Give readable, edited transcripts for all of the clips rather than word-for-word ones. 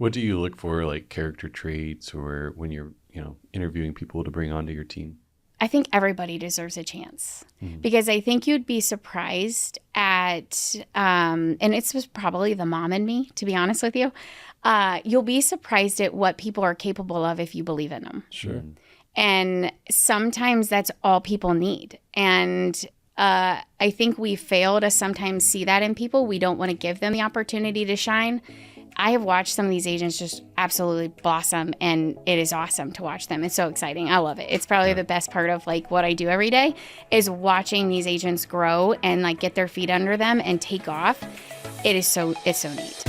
What do you look for, like character traits, or when you're, interviewing people to bring onto your team? I think everybody deserves a chance because I think you'd be surprised at, and it was probably the mom in me, to be honest with you. You'll be surprised at what people are capable of if you believe in them. Sure. And sometimes that's all people need. And I think we fail to sometimes see that in people. We don't want to give them the opportunity to shine. I have watched some of these agents just absolutely blossom, and it is awesome to watch them. It's so exciting. I love it. It's probably the best part of like what I do every day is watching these agents grow and like get their feet under them and take off. It's so neat.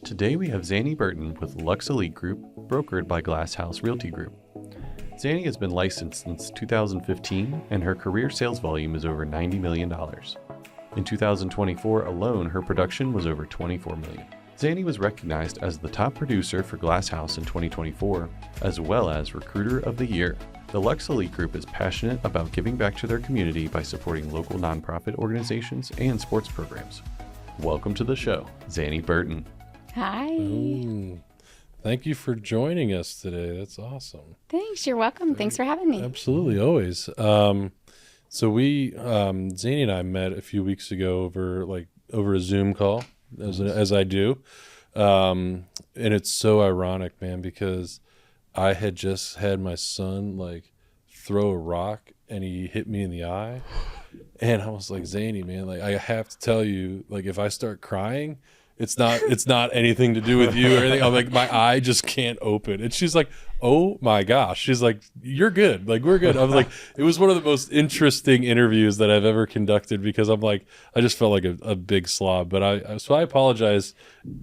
Today we have Xanni Burton with Lux Elite Group, brokered by Glass House Realty Group. Xanni has been licensed since 2015, and her career sales volume is over $90 million. In 2024 alone, her production was over $24 million. Xanni was recognized as the top producer for Glass House in 2024, as well as Recruiter of the Year. The Lux Elite Group is passionate about giving back to their community by supporting local nonprofit organizations and sports programs. Welcome to the show, Xanni Burton. Hi. Thank you for joining us today. That's awesome. Thanks. You're welcome. Thanks for having me. Absolutely. Always. So we, Zani and I met a few weeks ago over a Zoom call, as I do. And it's so ironic, man, because I had just had my son throw a rock and he hit me in the eye. And I was like, Zani, man, I have to tell you, if I start crying, it's not anything to do with you or anything. I'm like, my eye just can't open. And she's like, oh my gosh. She's like, you're good. We're good. I was like, it was one of the most interesting interviews that I've ever conducted because I'm like, I just felt like a big slob. But so I apologize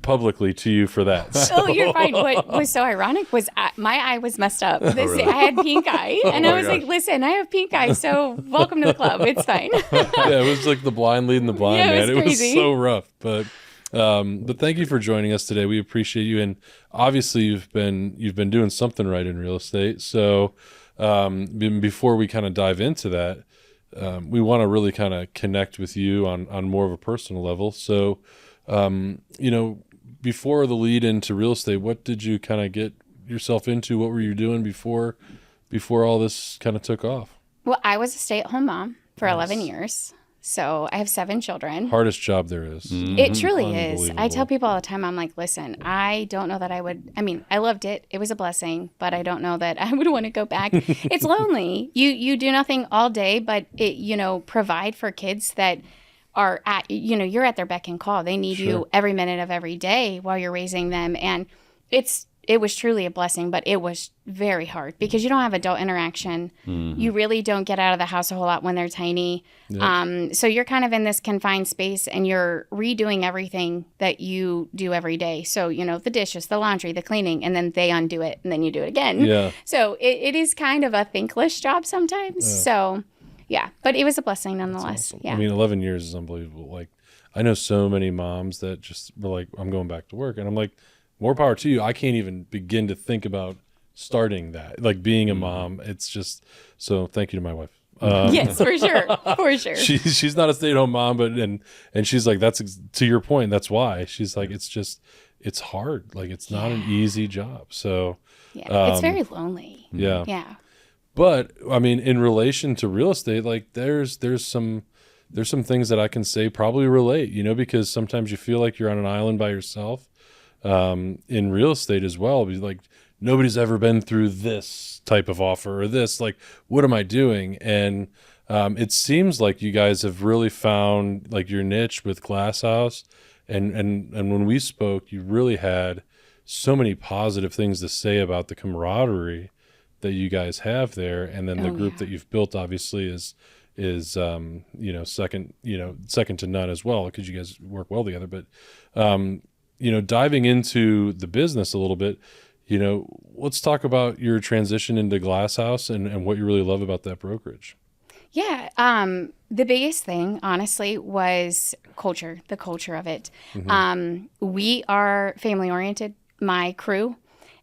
publicly to you for that. Oh, you're fine. What was so ironic was my eye was messed up. Really? I had pink eye. And I was like, listen, I have pink eye. So welcome to the club. It's fine. Yeah, it was like the blind leading the blind, Yeah, man. it was crazy. Was so rough. But thank you for joining us today. We appreciate you, and obviously you've been doing something right in real estate. So before we kind of dive into that, we want to really kind of connect with you on more of a personal level. So before the lead into real estate, what did you kind of get yourself into? What were you doing before all this kind of took off? Well, I was a stay-at-home mom for 11 years. So I have 7 children. Hardest job there is. Mm-hmm. It truly is. I tell people all the time, I'm like, listen, I don't know that I would. I mean, I loved it. It was a blessing, but I don't know that I would want to go back. It's lonely. You do nothing all day, but provide for kids that are at, you're at their beck and call. They need you every minute of every day while you're raising them. And it was truly a blessing, but it was very hard because you don't have adult interaction. Mm-hmm. You really don't get out of the house a whole lot when they're tiny. Yep. So you're kind of in this confined space and you're redoing everything that you do every day. So, the dishes, the laundry, the cleaning, and then they undo it and then you do it again. Yeah. So it is kind of a thankless job sometimes. Yeah. So, yeah, but it was a blessing nonetheless. Awesome. Yeah. I mean, 11 years is unbelievable. I know so many moms that just were like, I'm going back to work. And I'm like, more power to you. I can't even begin to think about starting that, being a mom. It's just, so thank you to my wife. Yes, for sure. For sure. She's not a stay-at-home mom, but, and she's like, that's to your point. That's why she's like, it's hard. It's not an easy job. So yeah, it's very lonely. Yeah. Yeah. But I mean, in relation to real estate, there's some things that I can say probably relate, because sometimes you feel like you're on an island by yourself. In real estate as well, nobody's ever been through this type of offer or this, what am I doing? And it seems like you guys have really found your niche with Glass House, and when we spoke, you really had so many positive things to say about the camaraderie that you guys have there, and then the group that you've built obviously is second to none as well, because you guys work well together. But diving into the business a little bit, let's talk about your transition into Glass House and what you really love about that brokerage. Yeah. The biggest thing, honestly, was culture, the culture of it. Mm-hmm. We are family oriented, my crew.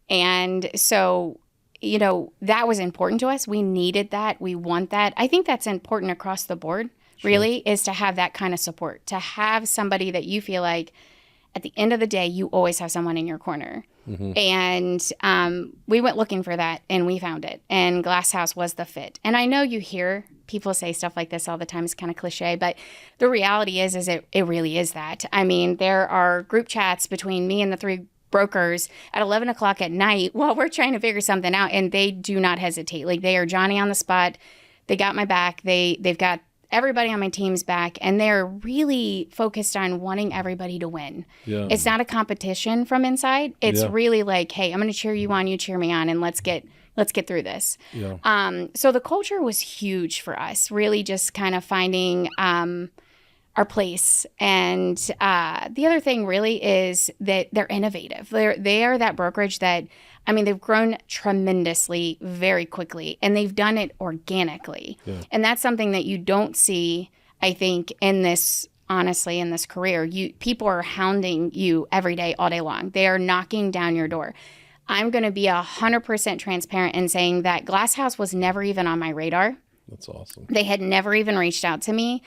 And so, that was important to us. We needed that. We want that. I think that's important across the board, really, is to have that kind of support, to have somebody that you feel like at the end of the day, you always have someone in your corner. Mm-hmm. And we went looking for that, and we found it. And Glass House was the fit. And I know you hear people say stuff like this all the time. It's kind of cliche, but the reality is it really is that. I mean, there are group chats between me and the 3 brokers at 11 o'clock at night while we're trying to figure something out, and they do not hesitate. Like, they are Johnny on the spot. They got my back. They've got everybody on my team's back, and they're really focused on wanting everybody to win. Yeah. It's not a competition from inside. It's really like, hey, I'm going to cheer you on, you cheer me on, and let's get through this. Yeah. So the culture was huge for us, really just kind of finding our place. And the other thing really is that they're innovative. They are that brokerage that, I mean, they've grown tremendously very quickly, and they've done it organically. Yeah. And that's something that you don't see, I think, in this, honestly, in this career. People are hounding you every day, all day long. They are knocking down your door. I'm going to be 100% transparent in saying that Glass House was never even on my radar. That's awesome. They had never even reached out to me.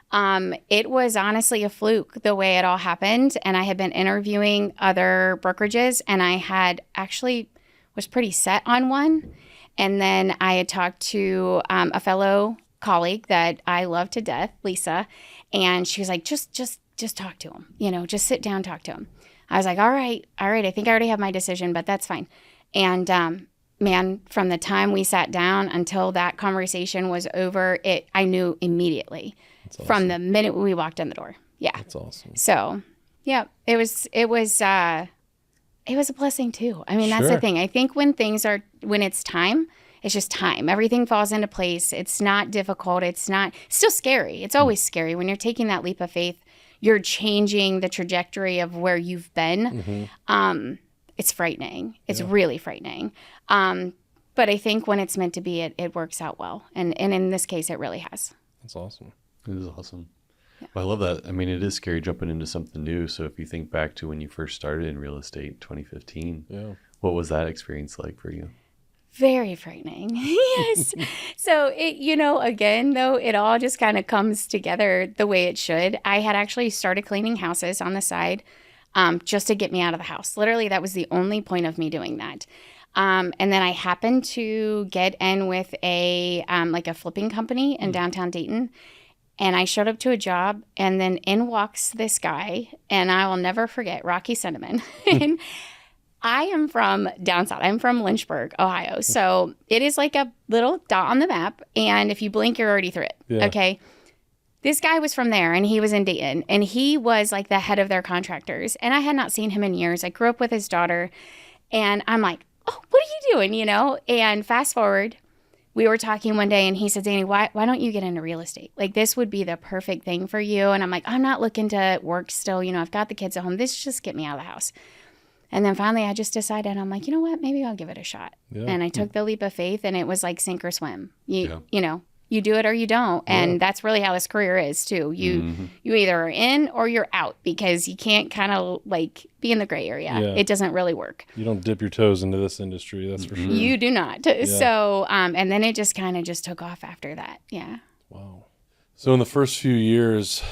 It was honestly a fluke the way it all happened. And I had been interviewing other brokerages, and I had actually was pretty set on one. And then I had talked to a fellow colleague that I love to death, Lisa, and she was like, just talk to him, just sit down, talk to him. I was like, all right. I think I already have my decision, but that's fine. And, man, from the time we sat down until that conversation was over, I knew immediately. Awesome. From the minute we walked in the door. Yeah. That's awesome. So, yeah, it was a blessing too. I mean, that's the thing. I think when it's time, it's just time. Everything falls into place. It's not difficult. It's still scary. It's always scary when you're taking that leap of faith. You're changing the trajectory of where you've been. Mm-hmm. It's frightening. It's really frightening. But I think when it's meant to be, it works out well. And in this case, it really has. That's awesome. It is awesome. Yeah. Well, I love that. I mean, it is scary jumping into something new. So if you think back to when you first started in real estate, 2015, what was that experience like for you? Very frightening. Yes. So again, though, it all just kind of comes together the way it should. I had actually started cleaning houses on the side just to get me out of the house. Literally, that was the only point of me doing that. And then I happened to get in with a flipping company in downtown Dayton. And I showed up to a job, and then in walks this guy, and I will never forget, Rocky Cinnamon. And I am from down south. I'm from Lynchburg, Ohio. So it is like a little dot on the map, and if you blink, you're already through it. Yeah. Okay. This guy was from there, and he was in Dayton, and he was like the head of their contractors. And I had not seen him in years. I grew up with his daughter, and I'm like, oh, what are you doing? And fast forward, we were talking one day, and he said, Zani, why don't you get into real estate? Like, this would be the perfect thing for you. And I'm like, I'm not looking to work still. I've got the kids at home. This just get me out of the house. And then finally, I just decided, I'm like, you know what? Maybe I'll give it a shot. Yeah. And I took the leap of faith, and it was like sink or swim. You do it or you don't. And that's really how this career is too. You either are in or you're out, because you can't kind of like be in the gray area. Yeah. It doesn't really work. You don't dip your toes into this industry, that's for sure. You do not. Yeah. So, and then it just kind of just took off after that. Yeah. Wow. So in the first few years,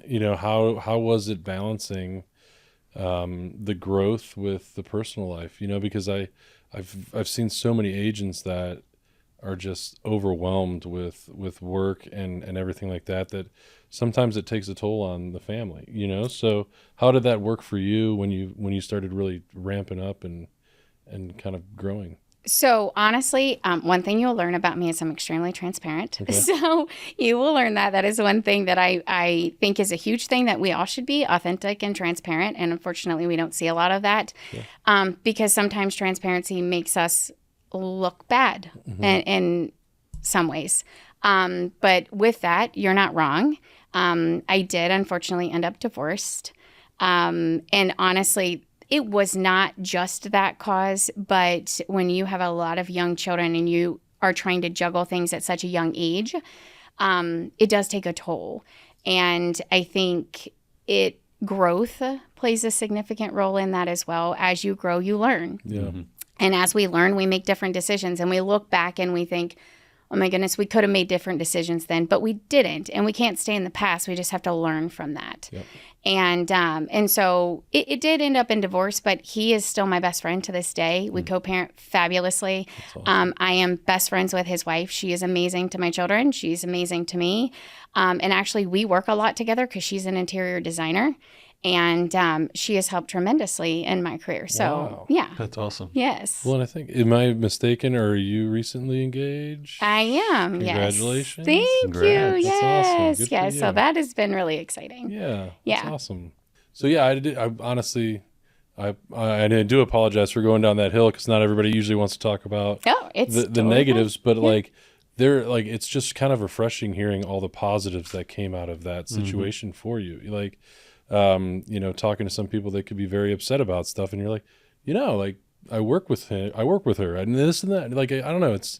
how was it balancing the growth with the personal life? Because I've seen so many agents that are just overwhelmed with work and everything like that sometimes it takes a toll on the family, So how did that work for you when you started really ramping up and kind of growing? So honestly, one thing you'll learn about me is I'm extremely transparent. Okay. So you will learn that is one thing that I think is a huge thing, that we all should be authentic and transparent. And unfortunately, we don't see a lot of that because sometimes transparency makes us look bad in some ways. But with that, you're not wrong. I did unfortunately end up divorced. And honestly, it was not just that cause, but when you have a lot of young children and you are trying to juggle things at such a young age, it does take a toll. And I think growth plays a significant role in that as well. As you grow, you learn. Yeah. And as we learn, we make different decisions, and we look back and we think, oh my goodness, we could have made different decisions then, but we didn't. And we can't stay in the past. We just have to learn from that. Yep. And so it did end up in divorce, but he is still my best friend to this day. We co-parent fabulously. Awesome. I am best friends with his wife. She is amazing to my children. She's amazing to me. And actually, we work a lot together because she's an interior designer. And she has helped tremendously in my career. So, wow. Yeah. That's awesome. Yes. Well, and I think, am I mistaken, or are you recently engaged? I am, Congratulations. Yes. Thank Congrats. you. That's awesome. Yes. Good for Yes. you. So that has been really exciting. Yeah. Yeah. That's awesome. So, yeah, I honestly, I do apologize for going down that hill, because not everybody usually wants to talk about Oh, it's the totally negatives, fine. but like, it's just kind of refreshing hearing all the positives that came out of that situation for you. Like, talking to some people that could be very upset about stuff, and you're like, like, I work with her, and this and that. Like, I don't know. It's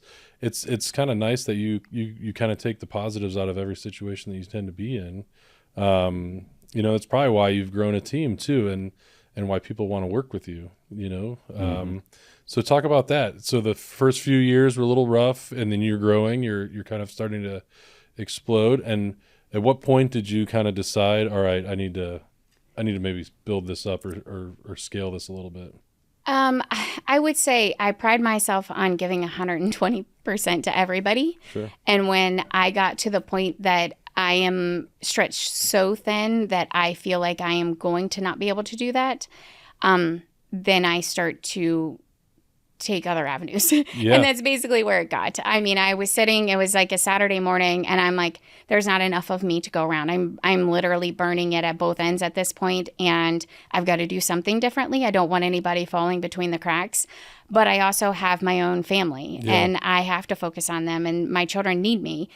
kind of nice that you kind of take the positives out of every situation that you tend to be in. It's probably why you've grown a team too, and why people want to work with you. So talk about that. So the first few years were a little rough, and then you're growing. You're kind of starting to explode. And at what point did you kind of decide, all right, I need to maybe build this up or scale this a little bit? I would say I pride myself on giving 120% to everybody. Sure. And when I got to the point that I am stretched so thin that I feel like I am going to not be able to do that, then I start to take other avenues. Yeah. And that's basically where it got. I mean, I was sitting, it was like a Saturday morning, and I'm like, there's not enough of me to go around. I'm literally burning it at both ends at this point, and I've got to do something differently. I don't want anybody falling between the cracks, but I also have my own family, and I have to focus on them, and my children need me.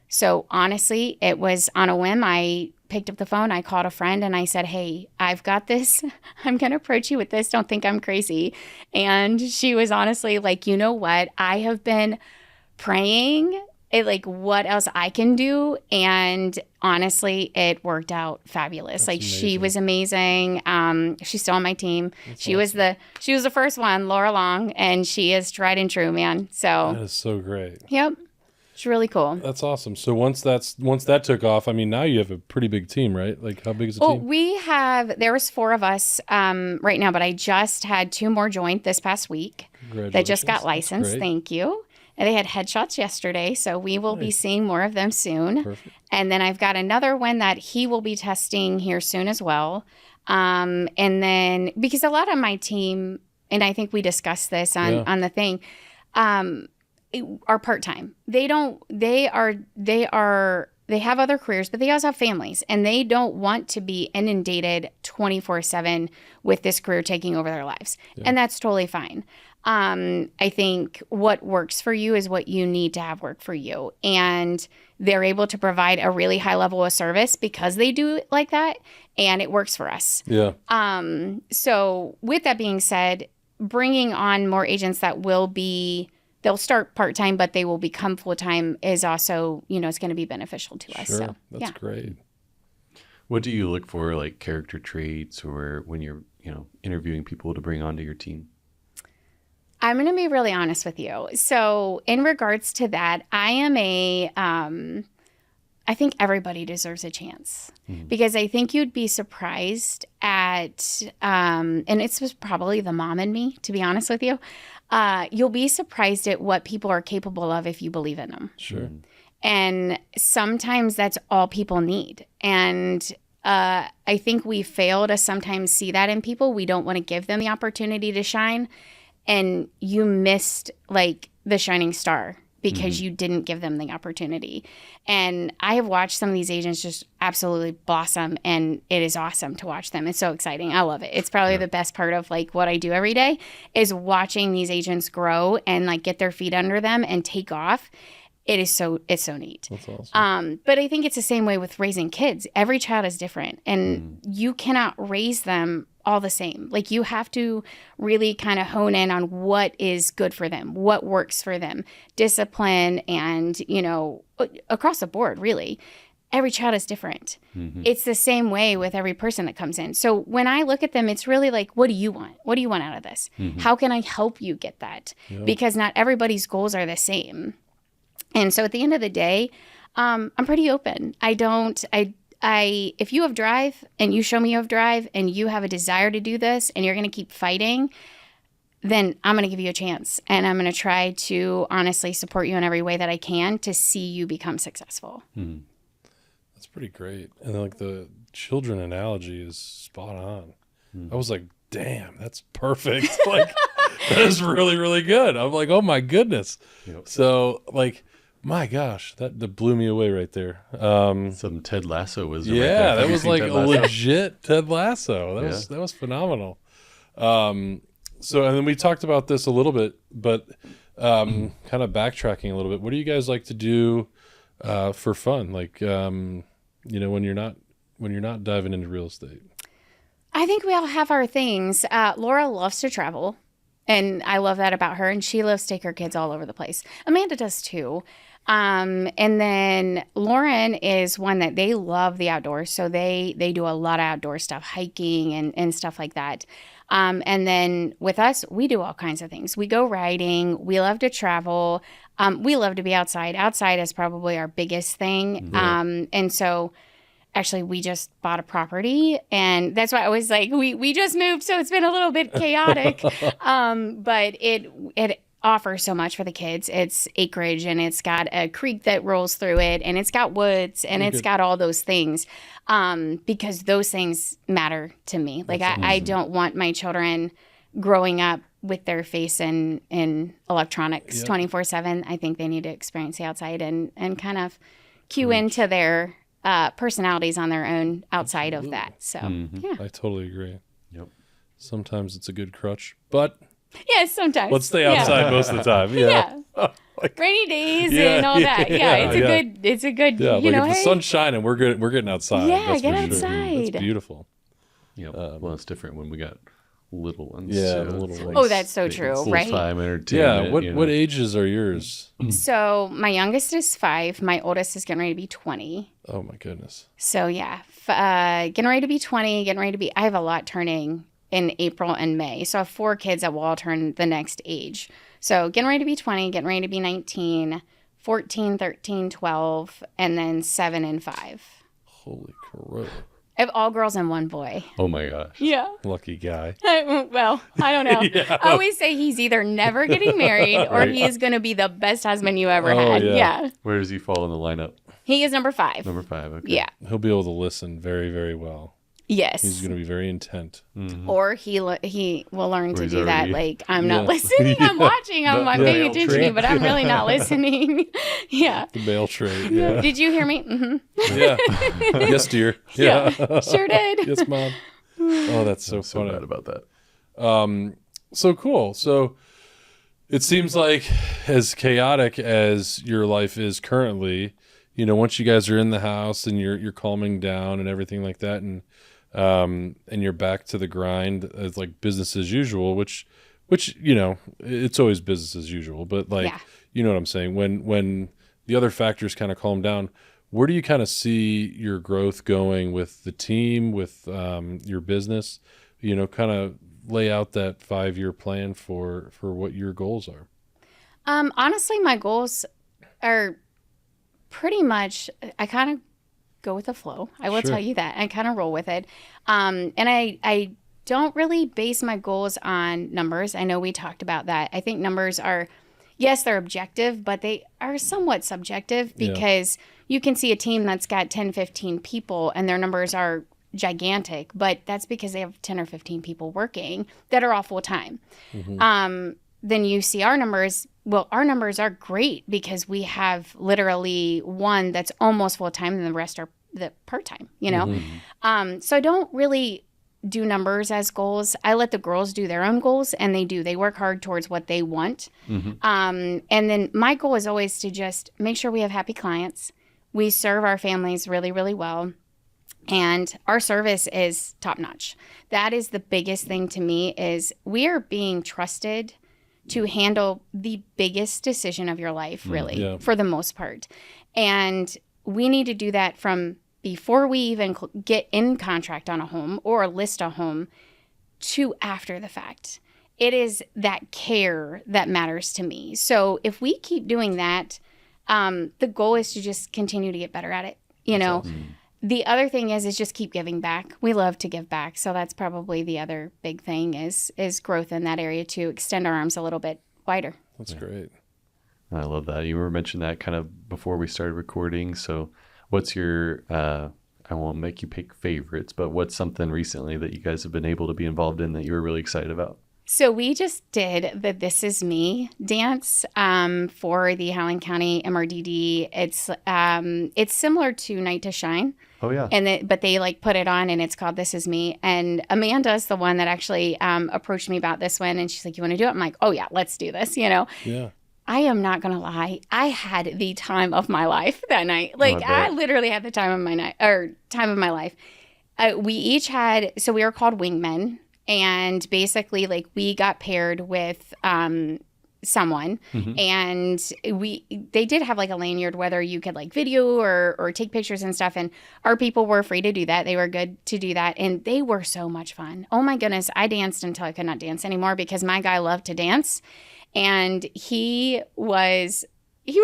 So honestly, it was on a whim. I picked up the phone, I called a friend, and I said, hey, I've got this. I'm going to approach you with this. Don't think I'm crazy. And she was honestly like, you know what? I have been praying what else I can do. And honestly, it worked out fabulous. That's she was amazing. She's still on my team. That's she awesome. was the first one, Laura Long, and she is tried and true, man. So That is so great. Yep. It's really cool. That's awesome. So once that took off, I mean, now you have a pretty big team, right? Like, how big is the team? There was 4 of us right now, but I just had 2 more join this past week. That just got licensed. Thank you. And they had headshots yesterday, so we will be seeing more of them soon. Perfect. And then I've got another one that he will be testing here soon as well. And then, because a lot of my team, and I think we discussed this on the thing, are part-time. They have other careers, but they also have families, and they don't want to be inundated 24/7 with this career taking over their lives. Yeah. And that's totally fine. I think what works for you is what you need to have work for you. And they're able to provide a really high level of service because they do it like that, and it works for us. Yeah. So with that being said, bringing on more agents that they'll start part-time, but they will become full-time is also, it's going to be beneficial to us. Sure. So, That's great. What do you look for, like character traits, or when you're, interviewing people to bring onto your team? I'm going to be really honest with you. So in regards to that, I am I think everybody deserves a chance, because I think you'd be surprised at, and it's probably the mom in me, to be honest with you. You'll be surprised at what people are capable of if you believe in them. Sure. And sometimes that's all people need. And I think we fail to sometimes see that in people. We don't want to give them the opportunity to shine. And you missed the shining star because you didn't give them the opportunity. And I have watched some of these agents just absolutely blossom, and it is awesome to watch them. It's so exciting. I love it. It's probably the best part of what I do every day is watching these agents grow and get their feet under them and take off. It's so neat. That's awesome. But I think it's the same way with raising kids. Every child is different, and you cannot raise them all the same. You have to really kind of hone in on what is good for them, what works for them, discipline, and, across the board, really. every child is different. It's the same way with every person that comes in. So when I look at them, it's really like, what do you want? What do you want out of this? How can I help you get that? Because not everybody's goals are the same. And so at the end of the day, I'm pretty open. If you have drive and you show me you have drive and you have a desire to do this and you're going to keep fighting, then I'm going to give you a chance. And I'm going to try to honestly support you in every way that I can to see you become successful. That's pretty great. And then, like, the children analogy is spot on. I was like, damn, that's perfect. Like, that is really, really good. I'm like, oh my goodness. So, like, my gosh, that blew me away right there. Some Ted Lasso was right there. That was like a legit Ted Lasso. That was phenomenal. So, and then we talked about this a little bit, but kind of backtracking a little bit. What do you guys like to do for fun? Like, when you're not diving into real estate. I think we all have our things. Laura loves to travel, and I love that about her. And she loves to take her kids all over the place. Amanda does too. And then Lauren is one that they love the outdoors. So they do a lot of outdoor stuff, hiking and stuff like that. And then with us, we do all kinds of things. We go riding. We love to travel. We love to be outside. Outside is probably our biggest thing. And so actually we just bought a property, and that's why I was like, we just moved. So it's been a little bit chaotic. But it offers so much for the kids. It's acreage, and it's got a creek that rolls through it, and it's got woods, and it's got all those things. Because those things matter to me. Like I don't want my children growing up with their face in electronics 24/7. I think they need to experience the outside and kind of cue into their personalities on their own outside of that. So yeah, I totally agree. Yep. Sometimes it's a good crutch, but yes, sometimes let's stay outside most of the time. Yeah. Like, rainy days and all that. It's a good. Yeah, you know, if the hey, sun's shining, we're getting outside. Yeah, that's get for sure. outside. That's beautiful. Yeah. Well, it's different when we got little ones. Yeah, so the little it's ones. Oh, that's so true, full right? time entertainment. Yeah. What ages are yours? So my youngest is 5. My oldest is getting ready to be 20. Oh my goodness. So yeah, getting ready to be 20. I have a lot turning in April and May. So I have 4 kids that will all turn the next age. So getting ready to be 20, getting ready to be 19, 14, 13, 12, and then 7 and 5. Holy crow. I have all girls and 1 boy. Oh my gosh. Yeah. Lucky guy. Well, I don't know. I always say he's either never getting married or he is going to be the best husband you ever had. Yeah. Where does he fall in the lineup? He is number 5. Number 5. Okay. Yeah. He'll be able to listen very, very well. Yes. He's going to be very intent. Or he will learn to he's do that. already- Like, I'm not listening. I'm watching. I'm paying attention to you, but I'm really not listening. Yeah. The male trait. Yeah. Did you hear me? Mm-hmm. Yeah. Yes, dear. Yeah. Sure did. Yes, Mom. Oh, that's so So funny. bad about that. So cool. So it seems like, as chaotic as your life is currently, once you guys are in the house and you're calming down and everything like that, and you're back to the grind, it's like business as usual, which it's always business as usual, but like, you know what I'm saying? When the other factors kind of calm down, where do you kind of see your growth going with the team, with your business? Kind of lay out that 5-year plan for what your goals are. Honestly, my goals are pretty much, I kind of go with the flow. I will tell you that. I kind of roll with it. And I don't really base my goals on numbers. I know we talked about that. I think numbers are, yes, they're objective, but they are somewhat subjective because you can see a team that's got 10, 15 people and their numbers are gigantic, but that's because they have 10 or 15 people working that are all full time. Then you see our numbers. Well, our numbers are great because we have literally one that's almost full time and the rest are the part time, So I don't really do numbers as goals. I let the girls do their own goals, and they work hard towards what they want. And then my goal is always to just make sure we have happy clients. We serve our families really, really well. And our service is top notch. That is the biggest thing to me, is we are being trusted to handle the biggest decision of your life, really, for the most part. And we need to do that from before we even get in contract on a home or list a home to after the fact. It is that care that matters to me. So if we keep doing that, the goal is to just continue to get better at it. You know, the other thing is just keep giving back. We love to give back. So that's probably the other big thing is growth in that area, to extend our arms a little bit wider. That's great. I love that. You were mentioning that kind of before we started recording. So what's your, I won't make you pick favorites, but what's something recently that you guys have been able to be involved in that you were really excited about? So we just did the This Is Me dance for the Howland County MRDD. It's similar to Night to Shine. Oh, yeah. But they like put it on and it's called This Is Me. And Amanda's the one that actually approached me about this one. And she's like, you want to do it? I'm like, oh, yeah, let's do this, you know? Yeah. I am not going to lie. I had the time of my life that night. Like I literally had the time of my life. We each had, so we were called wingmen. And basically, like, we got paired with someone, and they did have like a lanyard whether you could like video or take pictures and stuff. And our people were free to do that. They were good to do that, and they were so much fun. Oh my goodness, I danced until I could not dance anymore because my guy loved to dance, and he was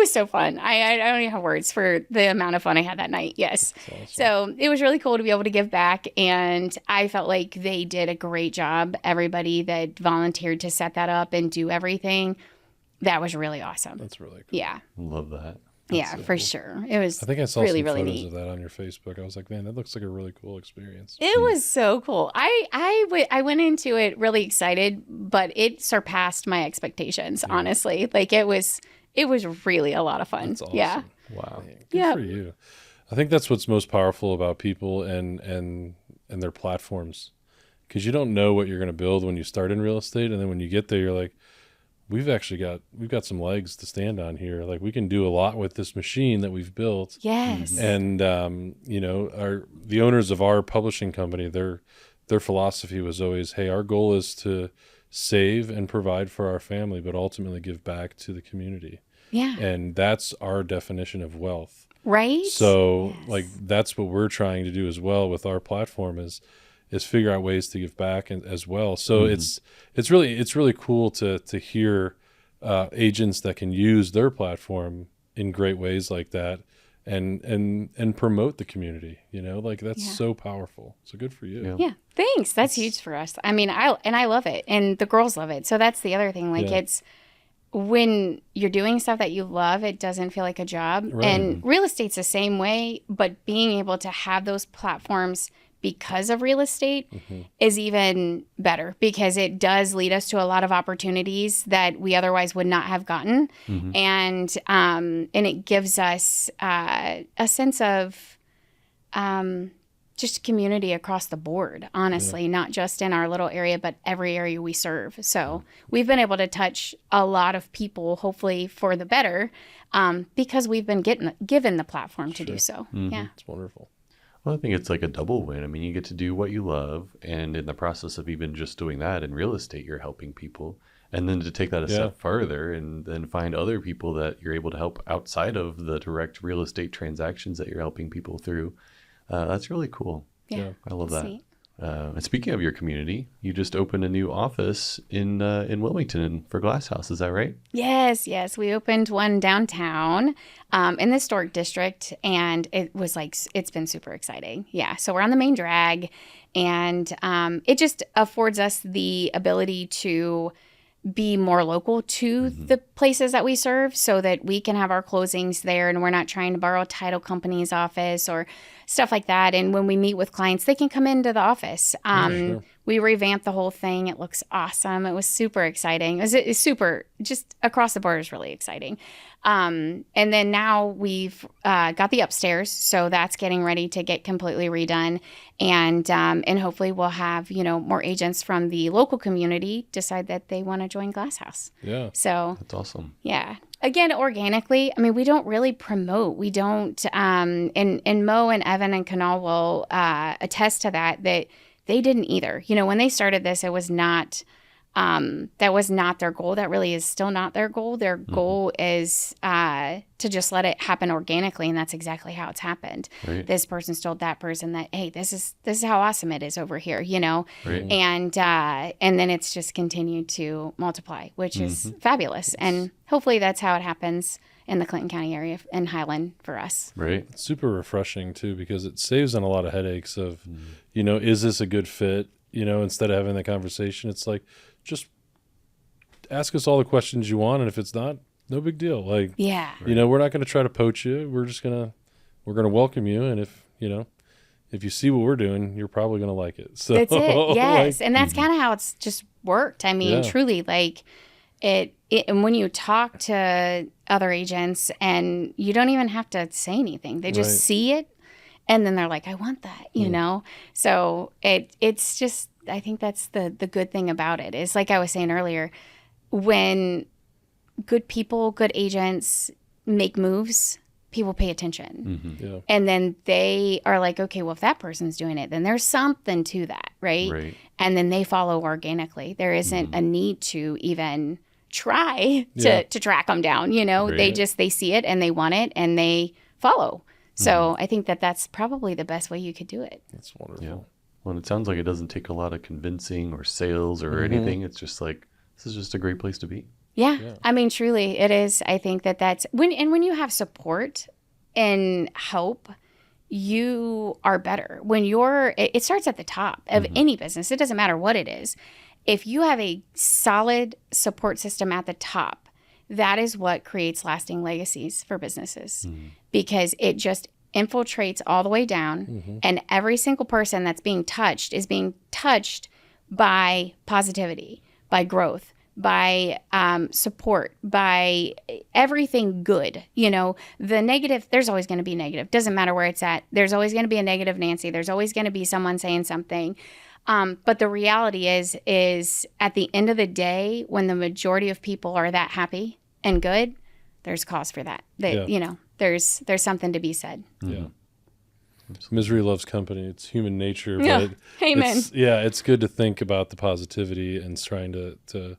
so fun. I don't even have words for the amount of fun I had that night. Yes. Awesome. So it was really cool to be able to give back. And I felt like they did a great job. Everybody that volunteered to set that up and do everything, that was really awesome. That's really cool. Yeah. Love that. That's so for cool. Sure. It was I think I saw really, some really photos neat. of that on your Facebook. I was like, man, that looks like a really cool experience. It was so cool. I went into it really excited, but it surpassed my expectations, honestly. Like it was really a lot of fun. That's awesome. Yeah. Wow. Good for you. I think that's what's most powerful about people and their platforms, because you don't know what you're going to build when you start in real estate, and then when you get there, you're like, we've got some legs to stand on here. Like we can do a lot with this machine that we've built. Yes. And you know, the owners of our publishing company, their philosophy was always, hey, our goal is to save and provide for our family, but ultimately give back to the community. Yeah. And that's our definition of wealth. Right. So like that's what we're trying to do as well with our platform is figure out ways to give back as well. So it's really cool to hear agents that can use their platform in great ways like that and promote the community, you know, like that's so powerful. So good for you. Yeah. Thanks. That's huge for us. I mean, I love it, and the girls love it. So that's the other thing. Like it's when you're doing stuff that you love, it doesn't feel like a job. Right. And real estate's the same way, but being able to have those platforms because of real estate is even better, because it does lead us to a lot of opportunities that we otherwise would not have gotten. And it gives us a sense of just community across the board, honestly, not just in our little area, but every area we serve. So we've been able to touch a lot of people, hopefully for the better, because we've been given the platform to do so. Yeah. It's wonderful. Well, I think it's like a double win. I mean, you get to do what you love, and in the process of even just doing that in real estate, you're helping people. And then to take that a step further and then find other people that you're able to help outside of the direct real estate transactions that you're helping people through. That's really cool. Yeah. I love that. And speaking of your community, you just opened a new office in Wilmington for Glass House. Is that right? Yes. We opened one downtown in the historic district, and it was like, it's been super exciting. Yeah. So we're on the main drag, and it just affords us the ability to be more local to the places that we serve, so that we can have our closings there and we're not trying to borrow a title company's office or stuff like that. And when we meet with clients, they can come into the office. We revamped the whole thing. It looks awesome. It was super exciting. It was super, just across the board is really exciting. And then now we've got the upstairs, so that's getting ready to get completely redone. And hopefully we'll have, more agents from the local community decide that they want to join Glass House. Yeah. So that's awesome. Yeah. Again, organically, I mean, we don't really promote. We don't, and Mo and Evan and Kanal will attest to that they didn't either. When they started this, it was not that was not their goal. That really is still not their goal. Their goal is to just let it happen organically, and that's exactly how it's happened. Right. This person's told that person that, hey, this is how awesome it is over here, Right. and then it's just continued to multiply, which is fabulous. And hopefully that's how it happens in the Clinton County area and Highland for us. Right. It's super refreshing too, because it saves on a lot of headaches of, is this a good fit? Instead of having that conversation, it's like, just ask us all the questions you want, and if it's not, no big deal. Like, Yeah. we're not going to try to poach you. We're going to welcome you, and if you see what we're doing, you're probably going to like it. So That's it. Yes. like, And that's kind of how it's just worked. I mean, Yeah. truly, like it, and when you talk to other agents, and you don't even have to say anything, they just Right. see it, and then they're like, I want that, So it's just, I think that's the good thing about it, is like I was saying earlier, when good people, good agents make moves, people pay attention. yeah. And then they are like, okay, well, if that person's doing it, then there's something to that, right? Right. And then they follow organically. There isn't a need to even try Yeah. to track them down. Right. They see it and they want it and they follow. So I think that's probably the best way you could do it. That's wonderful. Yeah. Well, it sounds like it doesn't take a lot of convincing or sales or anything. It's just like, this is just a great place to be. Yeah. Yeah. I mean, truly, it is. I think that's when you have support and help, you are better. When it starts at the top of any business. It doesn't matter what it is. If you have a solid support system at the top, that is what creates lasting legacies for businesses, because it just infiltrates all the way down, and every single person that's being touched is being touched by positivity, by growth, by support, by everything good. The negative, there's always going to be negative. Doesn't matter where it's at. There's always going to be a negative Nancy. There's always going to be someone saying something. But the reality is at the end of the day, when the majority of people are that happy and good, there's cause for that. There's something to be said. Yeah. Misery loves company. It's human nature. Yeah. But Amen. it's good to think about the positivity and trying to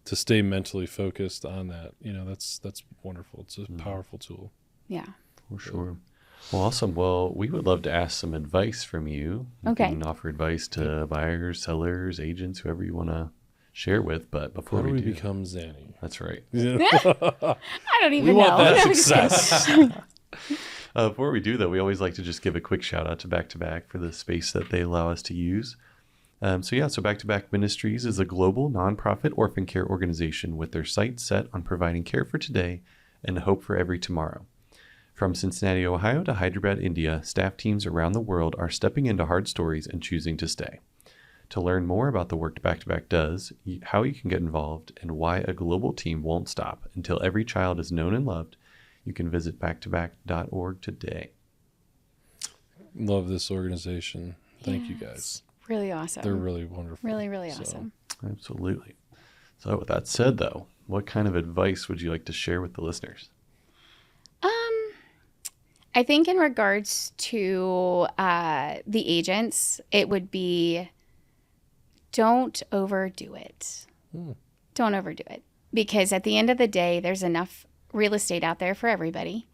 stay mentally focused on that. That's wonderful. It's a powerful tool. Yeah. For sure. Well, awesome. Well, we would love to ask some advice from you. You Okay. can offer advice to buyers, sellers, agents, whoever you want to share with. But before How do we we do, become Xanni? that's right. I don't even We know. want that success. Before we do, though, we always like to just give a quick shout out to Back to Back for the space that they allow us to use. So Back to Back Ministries is a global nonprofit orphan care organization with their sights set on providing care for today and hope for every tomorrow. From Cincinnati, Ohio to Hyderabad, India, staff teams around the world are stepping into hard stories and choosing to stay. To learn more about the work Back to Back does, how you can get involved, and why a global team won't stop until every child is known and loved, you can visit backtoback.org today. Love this organization. Thank you guys. Really awesome. They're really wonderful. really, really So, awesome. Absolutely. So with that said, though, what kind of advice would you like to share with the listeners? I think in regards to the agents, it would be, don't overdo it. Don't overdo it. Because at the end of the day, there's enough real estate out there for everybody.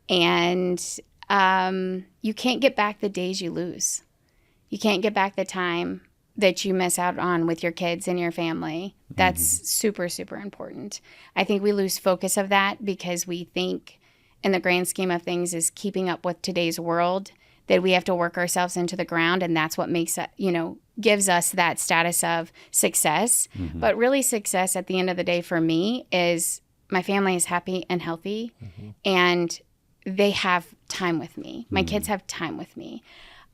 And you can't get back the days you lose. You can't get back the time that you miss out on with your kids and your family. That's super, super important. I think we lose focus of that because we think, in the grand scheme of things, is keeping up with today's world, that we have to work ourselves into the ground, and that's what makes it, gives us that status of success. But really, success at the end of the day for me is my family is happy and healthy, and they have time with me. My kids have time with me.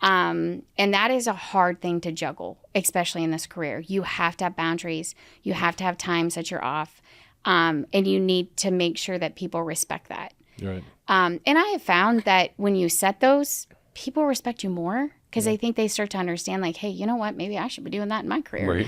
And that is a hard thing to juggle, especially in this career. You have to have boundaries. You have to have times that you're off. And you need to make sure that people respect that. Right. And I have found that when you set those, people respect you more because I think they start to understand, like, hey, you know what? Maybe I should be doing that in my career. Right.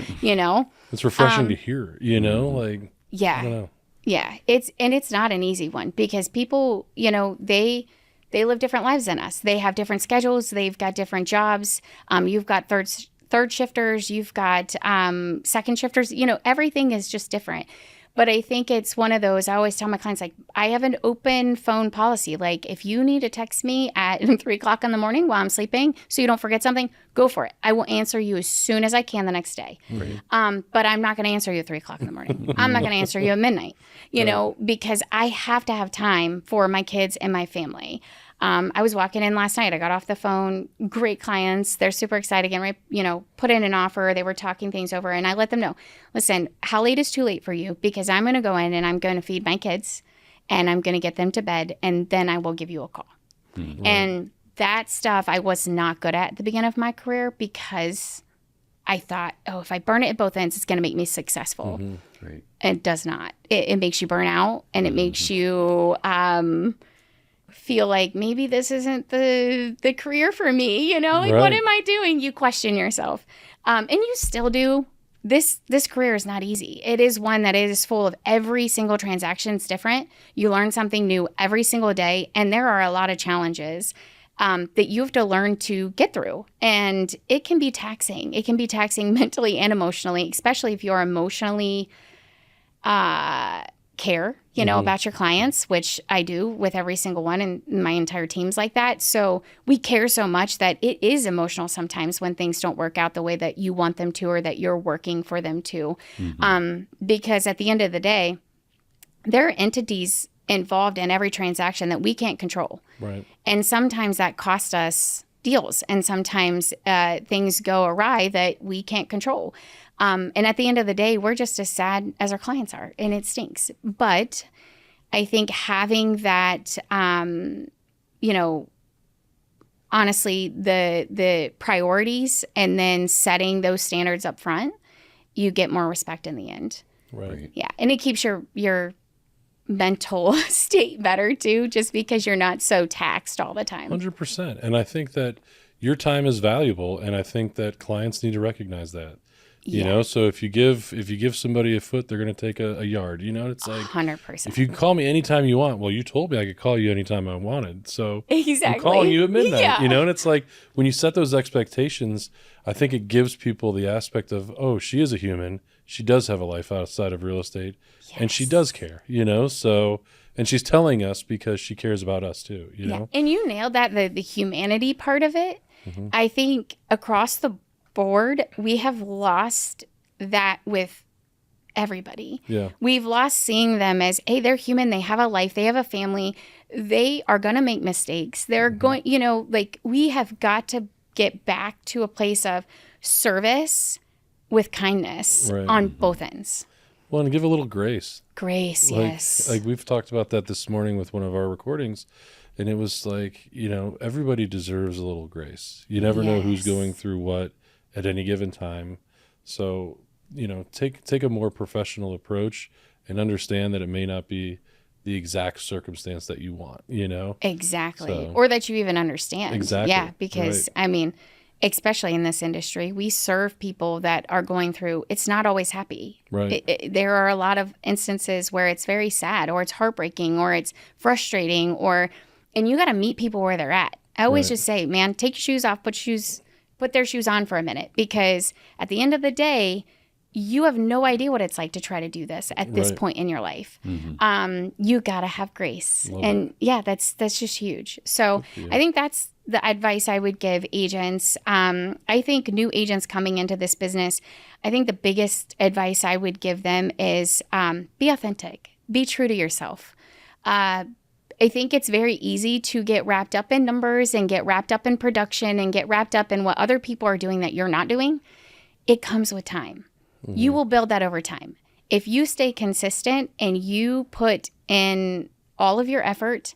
It's refreshing to hear, like, I Yeah. don't know. Yeah. It's not an easy one because people, they live different lives than us. They have different schedules. They've got different jobs. You've got third third shifters, you've got second shifters, everything is just different. But I think it's one of those, I always tell my clients, like, I have an open phone policy. Like, if you need to text me at 3 o'clock in the morning while I'm sleeping so you don't forget something, go for it. I will answer you as soon as I can the next day. Right. But I'm not going to answer you at 3 o'clock in the morning. I'm not going to answer you at midnight, because I have to have time for my kids and my family. I was walking in last night. I got off the phone. Great clients. They're super excited. Again, put in an offer. They were talking things over, and I let them know, listen, how late is too late for you? Because I'm going to go in and I'm going to feed my kids, and I'm going to get them to bed, and then I will give you a call. Right. And that stuff I was not good at the beginning of my career because I thought, if I burn it at both ends, it's going to make me successful. Mm-hmm. Right. It does not. It makes you burn out, and it makes you feel like maybe this isn't the career for me, like, right. What am I doing? You question yourself. And you still do. This career is not easy. It is one that is full of every single transaction is different. You learn something new every single day. And there are a lot of challenges that you have to learn to get through. And it can be taxing. It can be taxing mentally and emotionally, especially if you're emotionally care, about your clients, which I do with every single one, and my entire team's like that. So we care so much that it is emotional sometimes when things don't work out the way that you want them to or that you're working for them to. Because at the end of the day, there are entities involved in every transaction that we can't control. Right. And sometimes that costs us deals, and sometimes things go awry that we can't control. And at the end of the day, we're just as sad as our clients are, and it stinks. But I think having that, honestly, the priorities and then setting those standards up front, you get more respect in the end. Right. Yeah. And it keeps your mental state better too, just because you're not so taxed all the time. 100%. And I think that your time is valuable, and I think that clients need to recognize that. So if you give somebody a foot, they're going to take a yard. It's like 100%. If you can call me anytime you want, well, you told me I could call you anytime I wanted, so exactly. I'm calling you at midnight. Yeah. And it's like when you set those expectations, I think it gives people the aspect of, she is a human. She does have a life outside of real estate, and she does care. So, and she's telling us because she cares about us too. Yeah. And you nailed that, the humanity part of it. Mm-hmm. I think across the board, we have lost that with everybody. Yeah. We've lost seeing them as, hey, they're human. They have a life. They have a family. They are going to make mistakes. They're going, we have got to get back to a place of service with kindness on both ends. Well, and give a little grace. Grace, yes. Like we've talked about that this morning with one of our recordings. And it was like, everybody deserves a little grace. You never know who's going through what at any given time. So, take a more professional approach and understand that it may not be the exact circumstance that you want, Exactly. So, or that you even understand. Exactly. Yeah, because, especially in this industry, we serve people that are going through, it's not always happy. Right. There are a lot of instances where it's very sad, or it's heartbreaking, or it's frustrating, and you got to meet people where they're at. I always just say, man, take your shoes off, put their shoes on for a minute, because at the end of the day, you have no idea what it's like to try to do this at this point in your life. Mm-hmm. You got to have grace. That's just huge. So I think that's the advice I would give agents. I think new agents coming into this business, I think the biggest advice I would give them is be authentic, be true to yourself. I think it's very easy to get wrapped up in numbers and get wrapped up in production and get wrapped up in what other people are doing that you're not doing. It comes with time. Mm-hmm. You will build that over time. If you stay consistent and you put in all of your effort,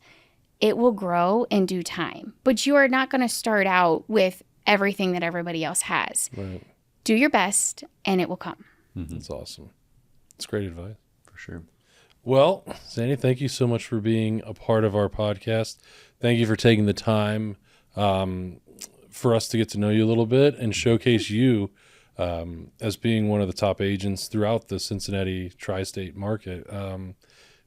it will grow in due time. But you are not going to start out with everything that everybody else has. Right. Do your best and it will come. Mm-hmm. That's awesome. That's great advice. For sure. Well, Xanni, thank you so much for being a part of our podcast. Thank you for taking the time for us to get to know you a little bit and showcase you as being one of the top agents throughout the Cincinnati tri-state market.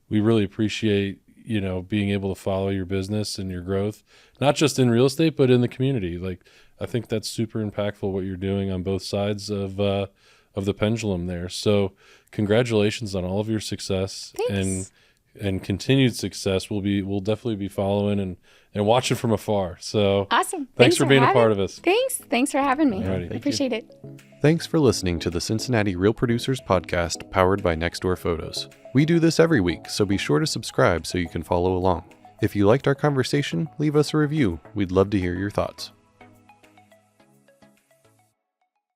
We really appreciate being able to follow your business and your growth, not just in real estate, but in the community. Like, I think that's super impactful what you're doing on both sides of the pendulum there. So congratulations on all of your success. Thanks. and continued success. We'll definitely be following and watching from afar. So Awesome. Thanks for being a part of us. Thanks for having me. Alrighty. I appreciate it. Thanks for listening to the Cincinnati Real Producers Podcast powered by Nextdoor Photos. We do this every week, so be sure to subscribe so you can follow along. If you liked our conversation, leave us a review. We'd love to hear your thoughts.